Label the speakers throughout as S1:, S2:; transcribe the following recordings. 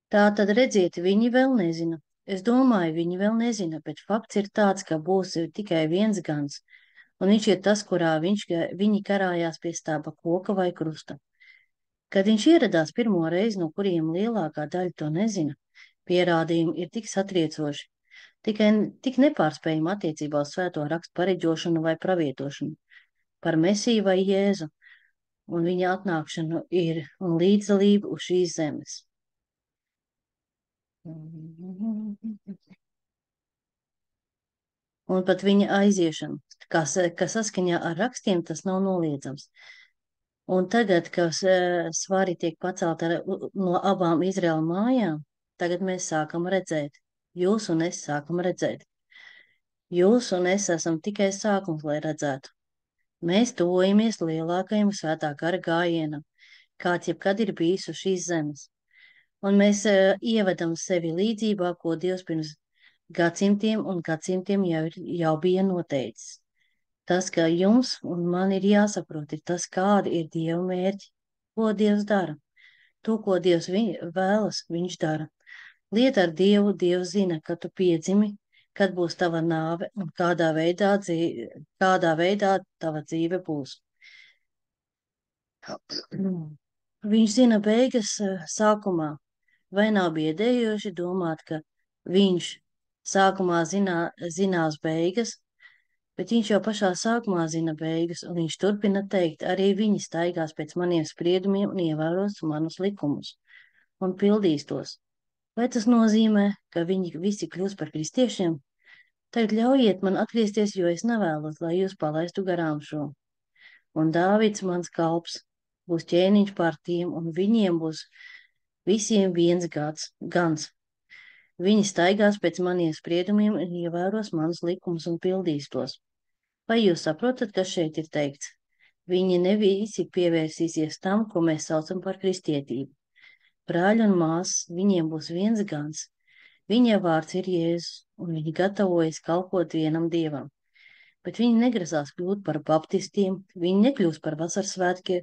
S1: Tā tad redziet, viņi vēl nezina. Es domāju, viņi vēl nezina, bet fakts ir tāds, ka būs tikai viens gans, un viņš ir tas, kurā viņi karājās pie stāba koka vai krusta. Kad viņš ieradās pirmo reizi, no kuriem lielākā daļa to nezina, pierādījumi ir tik satriecoši, tik nepārspējami attiecībā uz svēto rakstu pareģošanu vai pravietošanu, par Mesiju vai Jēzu, un viņa atnākšanu ir un līdzdalību uz šīs zemes. Un pat viņa aiziešanu, ka saskaņā ar rakstiem tas nav noliedzams. Un tagad, kad svari tiek pacelt no abām Izraēla mājām, tagad mēs sākam redzēt, jūs un es sākam redzēt. Jūs un es esam tikai sākums, lai redzētu. Mēs tuvojamies lielākajam svētā gara gājienam, kāds jebkad ir bijis uz šīs zemes. Un mēs ievedam sevi līdzībā, ko Dievs pirms gadsimtiem un gadsimtiem jau bija noteicis. Tas, ka jums un man ir jāsaprot, ir tas, kādi ir Dieva mērķi, ko Dievs dara. To, ko Dievs vēlas, viņš dara. Lieta ar Dievu, Dievs zina, ka tu piedzimi, kad būs tava nāve un kādā veidā tava dzīve būs. Viņš zina beigas sākumā. Vai nav biedējoši domāt, ka viņš sākumā zinās beigas, bet viņš jau pašā sākumā zina beigas, un viņš turpina teikt, arī viņi staigās pēc maniem spriedumiem un ievēros manus likumus un pildīs tos. Vai tas nozīmē, ka viņi visi kļūs par kristiešiem? Tagad ļaujiet man atgriezties, jo es nevēlos, lai jūs palaistu garām šo. Un Dāvids, mans kalps, būs ķēniņš pār tiem, un viņiem būs visiem viens gans. Viņi staigās pēc maniem spriedumiem un ievēros manus likumus un pildīs tos. Vai jūs saprotat, kas šeit ir teikts? Viņi ne visi pievērsīsies tam, ko mēs saucam par kristietību. Brāļi un māsas, viņiem būs viens gans. Viņa vārds ir Jēzus, un viņi gatavojas kalpot vienam Dievam. Bet viņi negrasās kļūt par baptistiem, viņi nekļūs par vasarsvētkiem,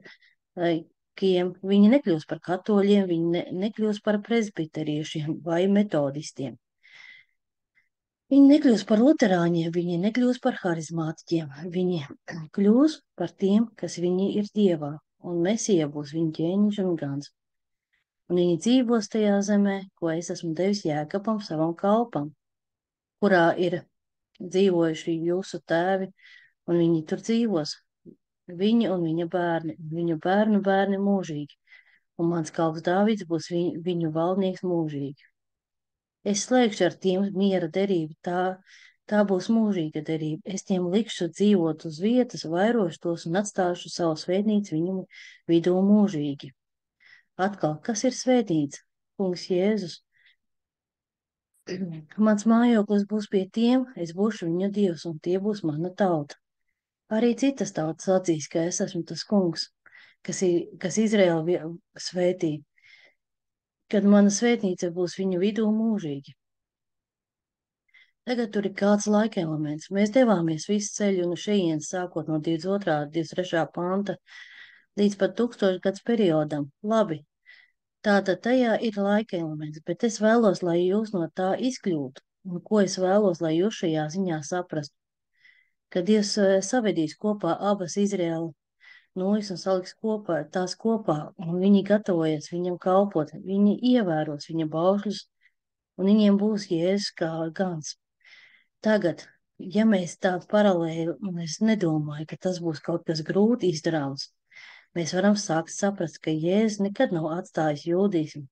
S1: viņi nekļūs par katoļiem, viņi nekļūs par presbiteriešiem vai metodistiem. Viņi nekļūs par luterāņiem, viņi nekļūs par harizmātiķiem, viņi kļūs par tiem, kas viņi ir Dievā, un Mesija būs viņa ķēniņš un gans. Un viņi dzīvos tajā zemē, ko es esmu devis Jēkabam savam kalpam, kurā ir dzīvojuši jūsu tēvi, un viņi tur dzīvos, viņi un viņa bērni, viņu bērnu bērni mūžīgi, un mans kalps Dāvids būs viņu valdnieks mūžīgi. Es slēgšu ar tiem miera derību, tā būs mūžīga derība. Es tiem likšu dzīvot uz vietas, vairošu tos un atstāšu savu svētnīcu viņu vidū mūžīgi. Atkal, kas ir svētīts? Kungs Jēzus. Mans mājoklis būs pie tiem, es būšu viņa Dievs, un tie būs mana tauta. Arī citas tautas atzīs, ka es esmu tas kungs, kas Izraēlu svētī, kad mana svētnīca būs viņu vidū mūžīgi. Tagad tur ir kāds laika elements. Mēs devāmies visu ceļu no šejienes, sākot no 22. 23. panta līdz pat 1000 gads periodam. Labi, tātad tajā ir laika elements, bet es vēlos, lai jūs no tā izkļūtu. Un ko es vēlos, lai jūs šajā ziņā saprastu? Kad Dievs savedīs kopā abas Izraēla nojas un saliks tās kopā, un viņi gatavojas viņam kalpot, viņi ievēros viņa baušļus, un viņiem būs Jēzus kā gans. Tagad, ja mēs tā paralēli, un es nedomāju, ka tas būs kaut kas grūti izdarāms, mēs varam sākt saprast, ka Jēzus nekad nav atstājis jūdismu.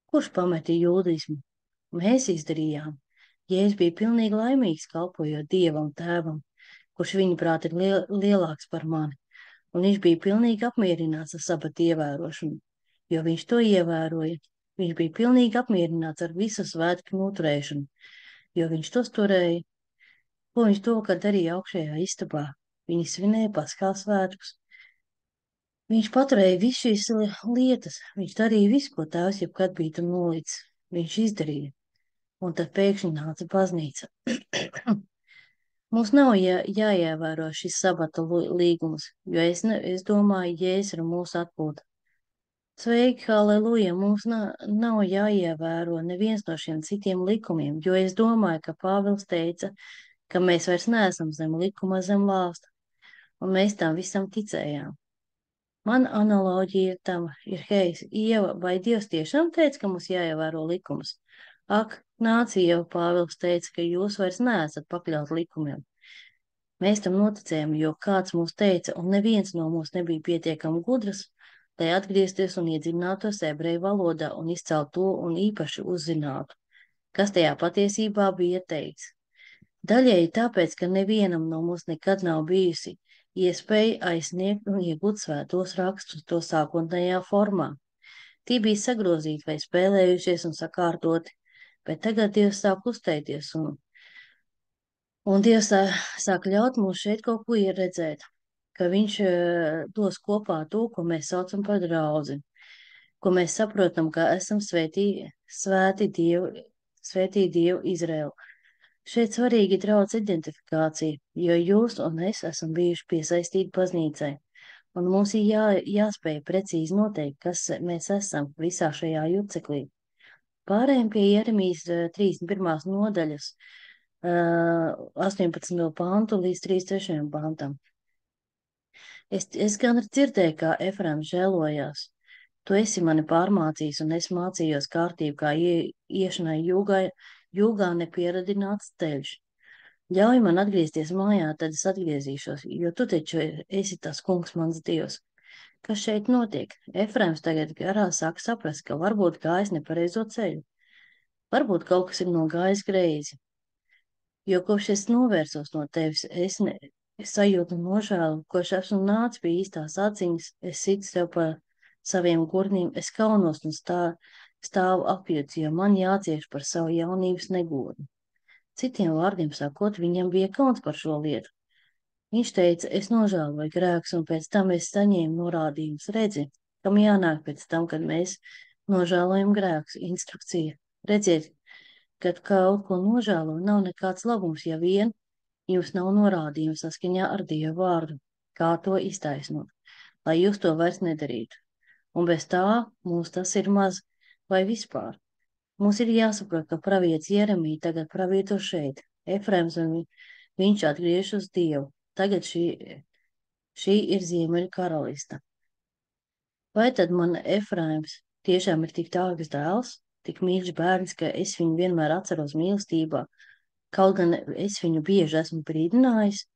S1: Kurš pameta jūdismu? Mēs izdarījām. Jēzus bija pilnīgi laimīgs kalpojot Dievam tēvam, kurš viņuprāt ir lielāks par mani, un viņš bija pilnīgi apmierināts ar sabata ievērošanu, jo viņš to ievēroja. Viņš bija pilnīgi apmierināts ar visu svētku noturēšanu, jo viņš tos turēja. Ko viņš to, kad darīja augšējā istabā? Viņi svinēja Paskāles svētkus. Viņš paturēja visu šīs lietas. Viņš darīja visu, ko tēvs jebkad bija tur nolicis. Viņš izdarīja. Un tad pēkšņi nāca baznīca. Mums nav jāievēro šis sabata līgums, jo es domāju, Jēzus ir mūsu atpūta. Sveiki, halleluja! Mums nav jāievēro neviens no šiem citiem likumiem, jo es domāju, ka Pāvils teica, ka mēs vairs neesam zem likuma, zem lāsta, un mēs tam visam ticējām. Man analoģija tam ir, hei, Ieva, vai Dievs tiešām teica, ka mums jāievēro likumus? Ak, nāc, Ieva, Pāvils teica, ka jūs vairs neesat pakļaut likumiem. Mēs tam noticējām, jo kāds mums teica, un neviens no mums nebija pietiekami gudrs, lai atgriezties un iedziļinātos ebreju valodā un izcelt to un īpaši uzzinātu, kas tajā patiesībā bija teikts. Daļēji tāpēc, ka nevienam no mums nekad nav bijusi iespēja aizsniegt un iegūt svētos rakstus to sākotnējā formā. Tie bija sagrozīti vai spēlējušies un sakārtoti, bet tagad Dievs sāk uzteikties un Dievs sāk ļaut mums šeit kaut ko ieredzēt, ka Viņš dos kopā to, ko mēs saucam par draudzi, ko mēs saprotam, ka esam svēti Dievu Izraēlu. Šeit svarīgi draudz identifikācija, jo jūs un es esam bijuši piesaistīti baznīcai, un mums ir jāspēj precīzi noteikt, kas mēs esam visā šajā juceklī. Pārējiem pie Jeremijas 31. nodaļas 18. pantu līdz 33. pantam. Es gan dzirdēju, kā Efraims žēlojās. Tu esi mani pārmācījis, un es mācījos kārtību, kā iešanai jūgā nepieradināts ceļš. Ļauj man atgriezties mājā, tad es atgriezīšos, jo tu taču esi tas kungs mans Dievs. Kas šeit notiek? Efraims tagad garā sāk saprast, ka varbūt gājis nepareizo ceļu. Varbūt kaut kas ir nogājis greizi. Jo kopš es novērsos no tevis, es sajūtu nožēlu, kopš esmu nācis pie īstās atziņas, es situ sev pa saviem gurniem, es kaunos un stāvu apjūts, jo man jācieš par savu jaunības negodu. Citiem vārdiem sakot, viņam bija kauns par šo lietu. Viņš teica, es nožēloju grēkus, un pēc tam es saņēmu norādījumus. Redzi, kam jānāk pēc tam, kad mēs nožēlojam grēkus. Instrukcija. Redziet, kad kaut ko nožēlo, nav nekāds labums, ja vien jums nav norādījums saskaņā ar Dieva vārdu, kā to iztaisnot, lai jūs to vairs nedarītu. Un bez tā mums tas ir maz vai vispār. Mums ir jāsaprot, ka pravietis Jeremija tagad pravieto šeit, Efraims, un viņš atgriežas uz Dievu. Tagad šī ir Ziemeļu karalista. Vai tad man Efraims tiešām ir tik dārgs dēls, tik mīļš bērns, ka es viņu vienmēr atceros mīlestībā, kaut gan es viņu bieži esmu brīdinājis,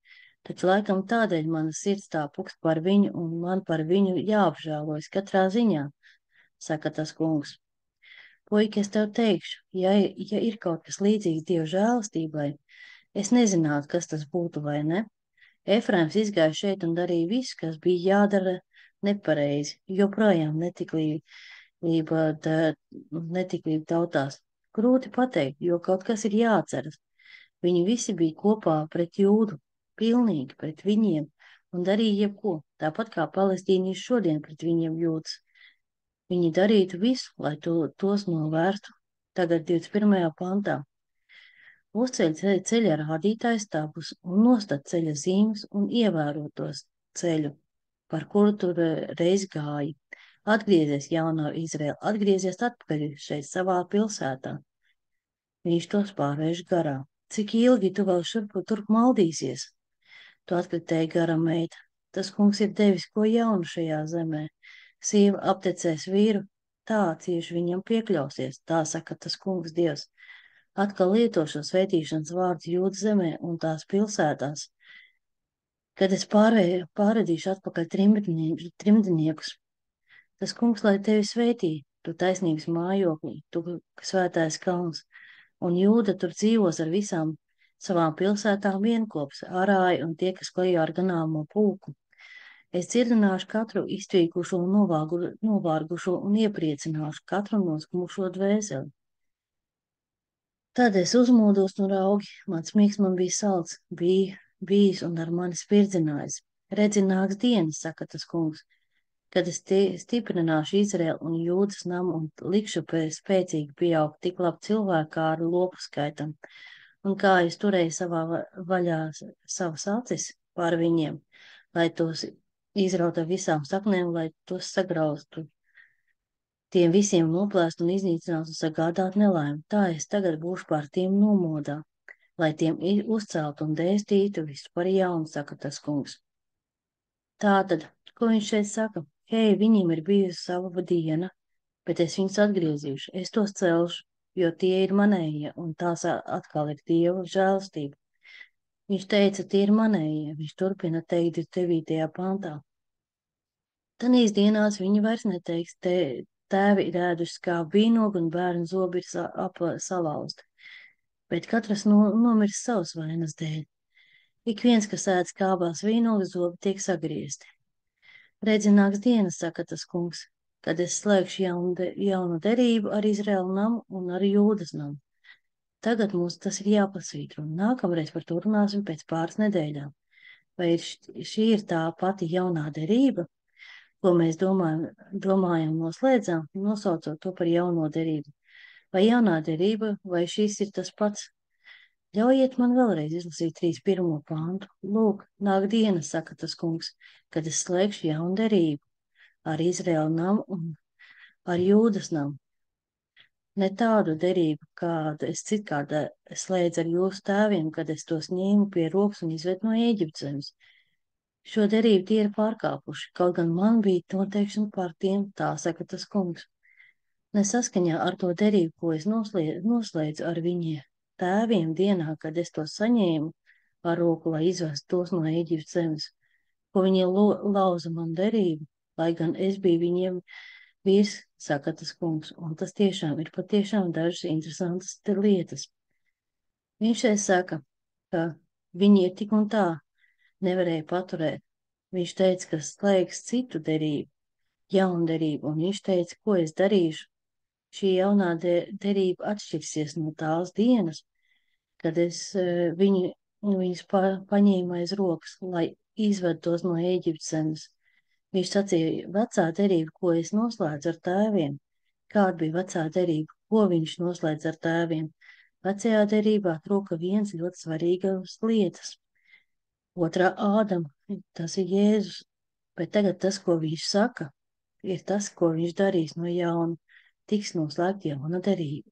S1: taču laikam tādēļ mana sirds tā pukst par viņu, un man par viņu jāapžēlojas katrā ziņā, saka tas kungs. Puika, es tev teikšu, ja ir kaut kas līdzīgs Dieva žēlastībai, es nezinātu, kas tas būtu vai ne. Efraims izgāja šeit un darīja visu, kas bija jādara nepareizi, joprojām netiklība tautās. Grūti pateikt, jo kaut kas ir jāatceras. Viņi visi bija kopā pret Jūdu, pilnīgi pret viņiem, un darīja jebko, tāpat kā palestīnieši šodien pret viņiem jūtas. Viņi darītu visu, lai tos novērstu. Tagad 21. pantā. Uzceļ ceļa rādītājs stabus un nostat ceļa zīmes un ievēro tos ceļu, par kuru tur reiz gāja. Atgriezies, jaunā Izraēla, atgriezies atpakaļ šeit savā pilsētā. Viņš tos pārvērš garā. Cik ilgi tu vēl turp maldīsies? Tu atkritēji gara meita. Tas kungs ir devis ko jaunu šajā zemē. Sieva aptecēs vīru, tā cieši viņam piekļausies, tā saka tas kungs Dievs. Atkal lietošu svētīšanas vārdus Jūdas zemē un tās pilsētās, kad es pārvedīšu atpakaļ trimdniekus. Tas kungs, lai tevi svētī, tu taisnīgs mājokļi, tu svētais kalns, un Jūda tur dzīvos ar visām savām pilsētām vienkops, arāji un tie, kas klejo ar ganāmo pulku. Es dzirdināšu katru iztvīkušo un novārgušo un iepriecināšu katru noskumušo dvēseli. Tad es uzmodos no raugi, mans mīgs man bija salds, bija bijis un ar mani spirdzinājis. Redzi, nāks dienas, saka tas kungs, kad es stiprināšu Izraēlu un Jūdas namu un likšu spēcīgi pieaugt tik labi cilvēku kā ar lopu skaitam, un kā es turēju savā vaļā savas acis pār viņiem, lai tos izraut ar visām saknēm, lai tos sagraustu tiem visiem noplēst un iznīcināt un sagādāt nelaimi. Tā es tagad būšu pār tiem nomodā, lai tiem uzceltu un dēstītu visu par jaunu, saka tas kungs. Tātad, ko viņš šeit saka? Hei, viņiem ir bijusi sava diena, bet es viņus atgriezīšu, es tos celšu, jo tie ir manējie, un tās atkal ir Dieva žēlstība. Viņš teica, tie ir manējie, viņš turpina teikt 9. pantā. Tanīs dienās viņi vairs neteiks, tēvi ir ēduši kā vīnogu un bērnu zobi ir salauzti, bet katrs nomirs savas vainas dēļ. Ik viens, kas ēd skābās vīnogas zobi, tiek sagriezti. Redzi, nāks dienas, saka tas kungs, kad es slēgšu jaunu derību ar Izraēlu namu un ar Jūdas namu. Tagad mums tas ir jāpasvītro, un nākamreiz par to runāsim pēc pāris nedēļām. Vai šī ir tā pati jaunā derība, ko mēs domājam noslēdzām, nosaucot to par jauno derību? Vai jaunā derība, vai šis ir tas pats? Ļaujiet man vēlreiz izlasīt 3.1. pāntu. Lūk, nāk diena, saka tas kungs, kad es slēgšu jaunu derību ar Izraēlu namu un ar Jūdas namu. Ne tādu derību, kādu es citkārt slēdzu ar jūsu tēviem, kad es tos ņēmu pie rokas un izvedu no Ēģiptes zemes. Šo derību tie ir pārkāpuši, kaut gan man bija noteikšana par tiem, tā saka tas kungs. Nesaskaņā ar to derību, ko es noslēdzu ar viņiem tēviem dienā, kad es tos saņēmu ar roku, lai izvestu tos no Ēģiptes zemes, ko viņi lauza man derību, lai gan es biju viņiem vīrs, saka tas kungs, un tas tiešām ir patiešām dažas interesantas lietas. Viņš šeit saka, ka viņi ir tik un tā nevarēja paturēt. Viņš teica, ka slēgs citu derību, jaunu derību, un viņš teica, ko es darīšu. Šī jaunā derība atšķirsies no tās dienas, kad es viņus paņēmu aiz rokas, lai izvedu tos no Ēģiptes zemes. Viņš sacīja, vecā derība, ko es noslēdzu ar tēviem. Kāda bija vecā derība, ko viņš noslēdz ar tēviem? Vecajā derībā trūka viens ļoti svarīgas lietas. Otrā Ādama, tas ir Jēzus, bet tagad tas, ko viņš saka, ir tas, ko viņš darīs no jauna, tiks noslēgta jauna derība.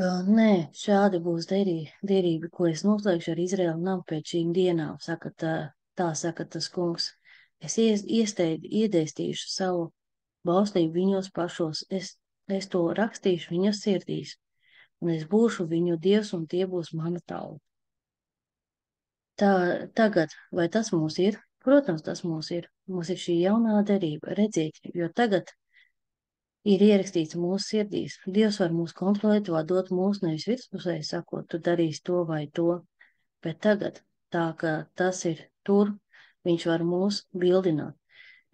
S1: Nē, šāda būs derība, ko es noslēgšu ar Izraēlu namu pēc šīm dienām, tā saka tas kungs. Es iedēstīšu savu bauslību viņos pašos, es to rakstīšu viņas sirdīs, un es būšu viņu dievs, un tie būs mana tauta. Tagad, vai tas mūs ir? Protams, tas mūs ir. Mums ir šī jaunā derība, redziet, jo tagad ir ierakstīts mūsu sirdīs. Dievs var mūs kontrolēt, vadot mūs nevis virspusēji sakot, tu darīsi to vai to, bet tagad, tā kā tas ir tur, viņš var mūs bildināt.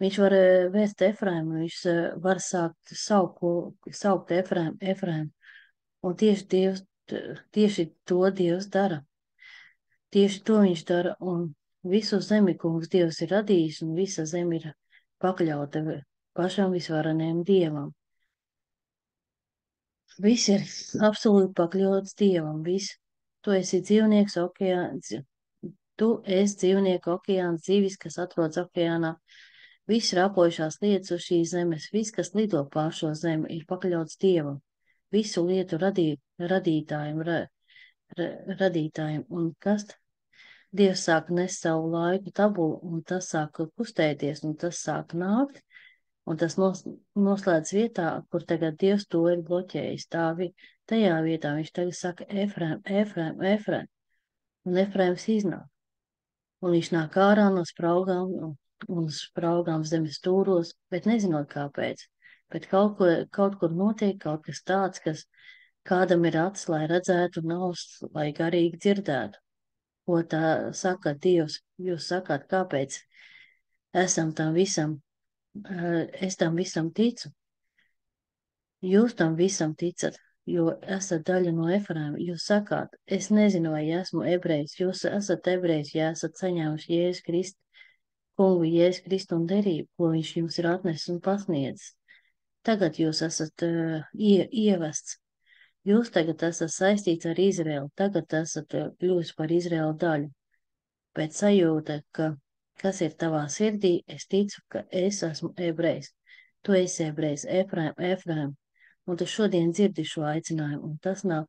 S1: Viņš var vēst Efraimu, viņš var saukt Efraimu, un tieši to Dievs dara. Tieši to viņš dara, un visu zemi kungs Dievs ir radījis, un visa zeme ir pakļauta pašam visvarenajam Dievam. Viss ir absolūti pakļauts Dievam. Tu esi dzīvnieks okeāns, tu esi dzīvnieku okeāns, zivis, kas atrodas okeānā. Viss rapojušās lietas uz šīs zemes, viss, kas lido pār šo zemi, ir pakļauts Dievam. Visu lietu radītājiem. Un kas? Dievs sāk nest savu laiku tabulu, un tas sāk kustēties, un tas sāk nākt. Un tas noslēdz vietā, kur tagad Dievs to ir bloķējis. Tajā vietā viņš tagad saka Efraim, un Efraims iznāk. Un viņš nāk ārā no spraugām un spraugām zemes stūros, bet nezinot kāpēc. Bet kaut kur notiek kaut kas tāds, kas kādam ir acis, lai redzētu, un auss, lai garīgi dzirdētu. Ko tā saka Dievs? Jūs sakāt, kāpēc esam tam visam? Es tam visam ticu. Jūs tam visam ticat, jo esat daļa no Efraima. Jūs sakāt, es nezinu, vai esmu ebrejs. Jūs esat ebrejs, ja esat saņēmuši Jēzus Kristu, kungu Jēzus Kristu un derību, ko viņš jums ir atnesis un pasniedzis. Tagad jūs esat ievests. Jūs tagad esat saistīts ar Izraēlu. Tagad esat kļuvis par Izraēlu daļu. Bet sajūta, ka kas ir tavā sirdī, es ticu, ka es esmu ebrejs. Tu esi ebrejs, Efraim, un tu šodien dzirdi šo aicinājumu, un tas nav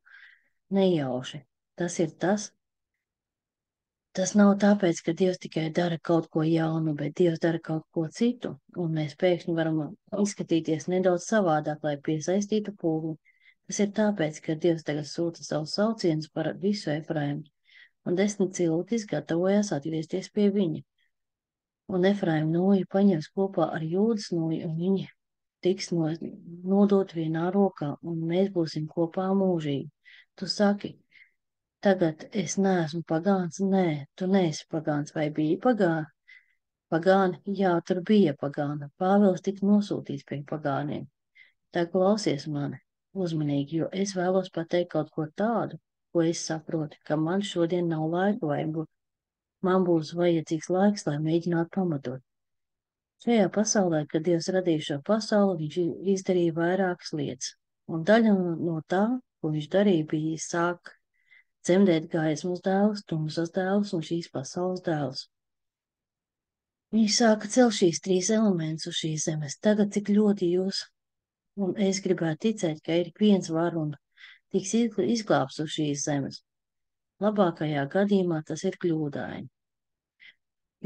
S1: nejauši. Tas nav tāpēc, ka Dievs tikai dara kaut ko jaunu, bet Dievs dara kaut ko citu, un mēs pēkšņi varam izskatīties nedaudz savādāk, lai piesaistītu pūli. Tas ir tāpēc, ka Dievs tagad sūta savus saucienus par visu Efraimu, un 10 ciltis gatavojās atgriezties pie viņa. Un Efraima nūju paņems kopā ar Jūdas nūju, un viņi tiks nodot vienā rokā, un mēs būsim kopā mūžīgi. Tu saki, tagad es neesmu pagāns, nē, tu neesi pagāns, vai biji pagāni? Jā, tur bija pagāna. Pāvils tika nosūtīts pie pagāniem. Tā klausies mani uzmanīgi, jo es vēlos pateikt kaut ko tādu, ko es saprotu, ka man šodien nav laika, vai man būs vajadzīgs laiks, lai mēģinātu pamatot. Šajā pasaulē, kad Dievs radīja šo pasauli, viņš izdarīja vairākas lietas, un daļa no tā, ko viņš darīja, bija sāk dzemdēt gaismas dēlus, tumsas dēlus un šīs pasaules dēlus. Viņš sāka celt šīs 3 elementus uz šīs zemes. Tagad cik ļoti jūs, un es gribētu ticēt, ka ir viens var un tiks izglābs uz šīs zemes. Labākajā gadījumā tas ir kļūdaini.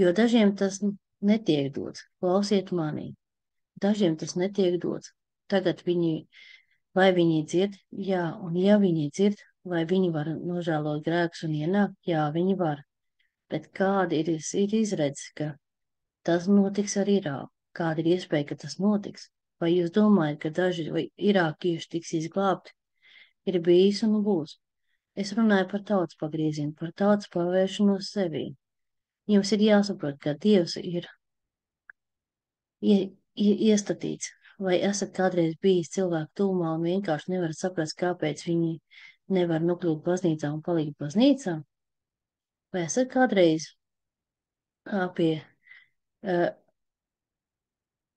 S1: Jo dažiem tas netiek dots. Klausiet manī. Dažiem tas netiek dots. Tagad vai viņi dzird? Jā, un ja viņi dzird, vai viņi var nožēlot grēkus un ienākt? Jā, viņi var. Bet kāda ir izredzes, ka tas notiks ar Irāku? Kāda ir iespēja, ka tas notiks? Vai jūs domājat, ka daži irākieši tiks izglābti? Ir bijis un būs. Es runāju par tautas pagriezienu, par tautas pavēršanos sevī. Jums ir jāsaprot, ka Dievs ir iestatīts. Vai esat kādreiz bijis cilvēku tūmā un vienkārši nevarat saprast, kāpēc viņi nevar nokļūt baznīcā un palikt baznīcā? Vai esat kādreiz pie